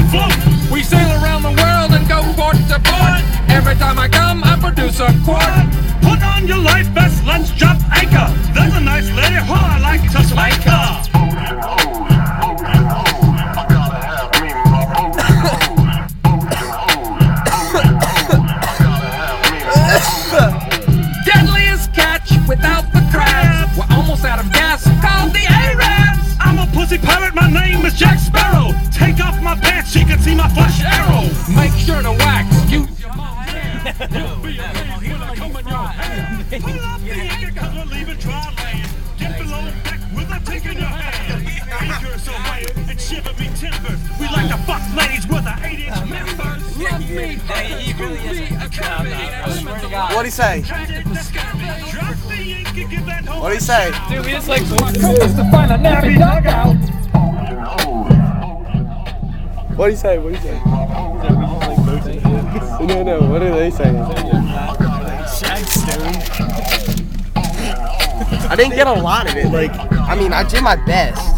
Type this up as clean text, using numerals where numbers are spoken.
and float. We sail around the world and go port to port. Every time I come, I produce a quart. Put on your life vest, lunch, jump, anchor. There's a nice lady, oh, I like to spank her. Deadliest catch without the crabs. We're almost out of gas, called the Arabs. I'm a pussy pirate, my name is Jack Sparrow. Take off my pants, she can see my flush arrow. Make sure to wax, use your hand. You'll be a man when I come in your hand. Pull up the anchor, cause we're leaving dry land. Get below deck with a tick in your hand. Anchors away and shiver me timbers. We like to fuck ladies with our 8-inch members. Love me, Hey, he really is. I swear to God. What'd he say? What'd he say? Dude, we just like compass to find a nappy dugout. What'd he say? What'd he say? No, what are they saying? I didn't get a lot of it. Like, I mean, I did my best.